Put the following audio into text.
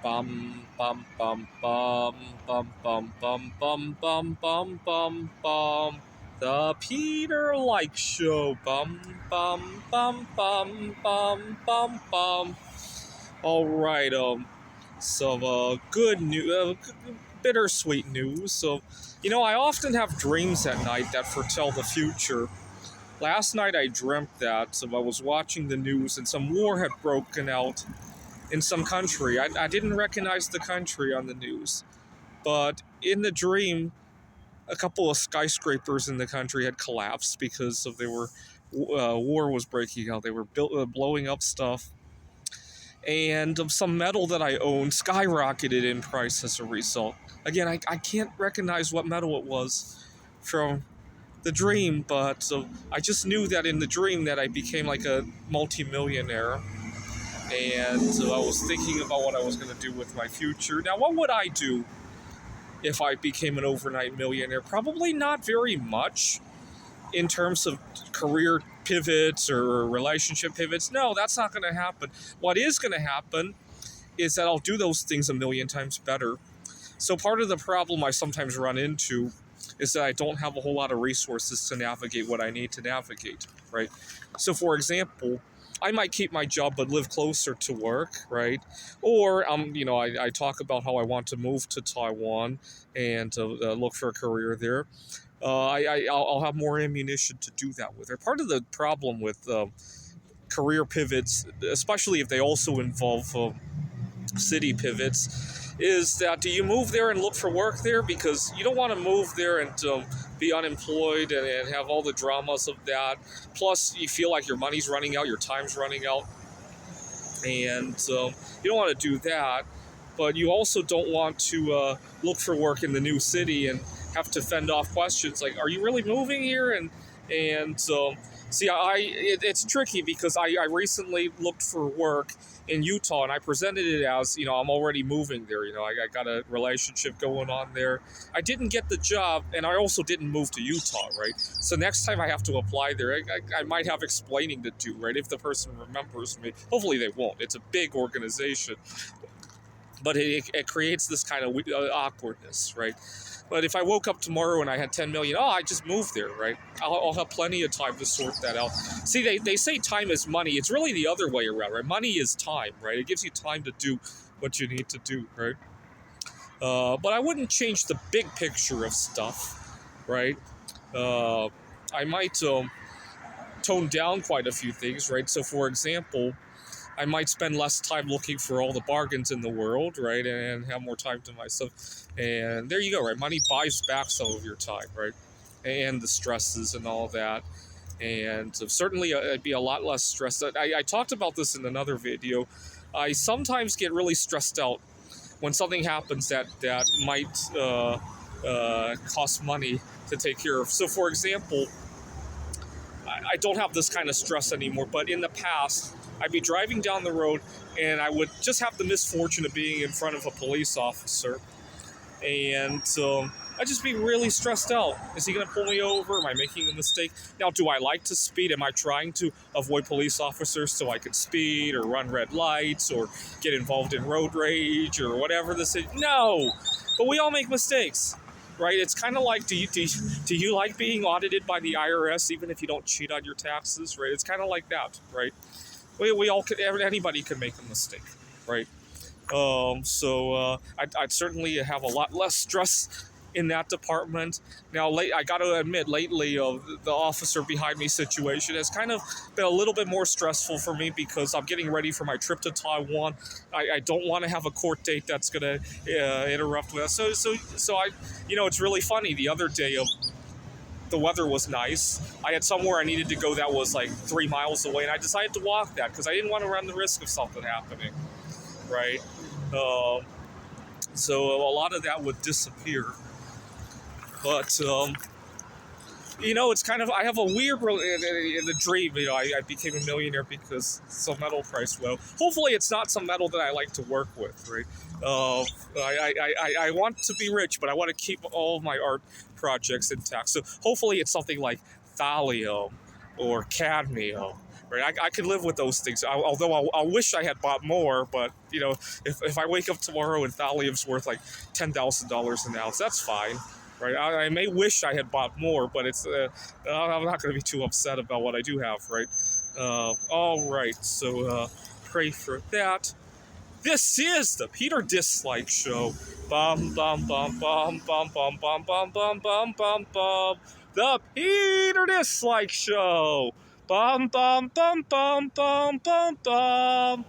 Bum bum bum bum bum bum bum bum bum bum bum bum. The Peter Like Show. Bum bum bum bum bum bum bum. All right. Some good news. Bittersweet news. So, I often have dreams at night that foretell the future. Last night I dreamt that I was watching the news and some war had broken out in some country. I didn't recognize the country on the news, but in the dream, a couple of skyscrapers in the country had collapsed because of war was breaking out. They were blowing up stuff, and some metal that I owned skyrocketed in price as a result. Again, I can't recognize what metal it was from the dream, but I just knew that in the dream that I became like a multimillionaire. And so I was thinking about what I was going to do with my future. Now, what would I do if I became an overnight millionaire? Probably not very much in terms of career pivots or relationship pivots. No, that's not going to happen. What is going to happen is that I'll do those things a million times better. So part of the problem I sometimes run into is that I don't have a whole lot of resources to navigate what I need to navigate, right? So for example, I might keep my job but live closer to work, right? Or, I talk about how I want to move to Taiwan and look for a career there. I'll have more ammunition to do that with. Or part of the problem with career pivots, especially if they also involve city pivots, is that do you move there and look for work there? Because you don't want to move there and be unemployed and have all the dramas of that. Plus, you feel like your money's running out, your time's running out, and you don't want to do that. But you also don't want to look for work in the new city and have to fend off questions like, "Are you really moving here?" And see, it's tricky because I recently looked for work in Utah, and I presented it as, I'm already moving there. I got a relationship going on there. I didn't get the job, and I also didn't move to Utah, right? So next time I have to apply there, I might have explaining to do, right? If the person remembers me. Hopefully they won't. It's a big organization. But it creates this kind of awkwardness, right? But if I woke up tomorrow and I had 10 million, I just moved there, right? I'll have plenty of time to sort that out. See, they say time is money. It's really the other way around, right? Money is time, right? It gives you time to do what you need to do, right? But I wouldn't change the big picture of stuff, right? I might tone down quite a few things, right? So, for example, I might spend less time looking for all the bargains in the world, right, and have more time to myself. And there you go, right? Money buys back some of your time, right, and the stresses and all that. And certainly I'd be a lot less stressed. I talked about this in another video. I sometimes get really stressed out when something happens that might cost money to take care of. So, for example, I don't have this kind of stress anymore, but in the past, I'd be driving down the road and I would just have the misfortune of being in front of a police officer. And I'd just be really stressed out. Is he going to pull me over? Am I making a mistake? Now, do I like to speed? Am I trying to avoid police officers so I could speed or run red lights or get involved in road rage or whatever this is? No, but we all make mistakes. Right? It's kind of like, do you like being audited by the IRS even if you don't cheat on your taxes? Right? It's kind of like that, right? We all could, anybody can make a mistake, right? So I'd certainly have a lot less stress in that department. Now, I got to admit, lately, the officer behind me situation has kind of been a little bit more stressful for me because I'm getting ready for my trip to Taiwan. I don't want to have a court date that's going to interrupt with us. So I, it's really funny. The other day, the weather was nice. I had somewhere I needed to go that was like 3 miles away, and I decided to walk that because I didn't want to run the risk of something happening, right? So a lot of that would disappear. But, it's kind of, I have a weird, in the dream, I became a millionaire because some metal price went up. Hopefully it's not some metal that I like to work with, right? I want to be rich, but I want to keep all of my art projects intact. So hopefully it's something like thallium or cadmium right? I could live with those things. Although I wish I had bought more, but you know, if I wake up tomorrow and thallium's worth like $10,000 an ounce, that's fine, right? I may wish I had bought more, but I'm not going to be too upset about what I do have, right? All right, so pray for that. This is the Peter Dislike Show. Bum bum bum bum bum bum bum bum bum bum bum bum. The Peter Dislike Show. Bum bum bum bum bum bum bum.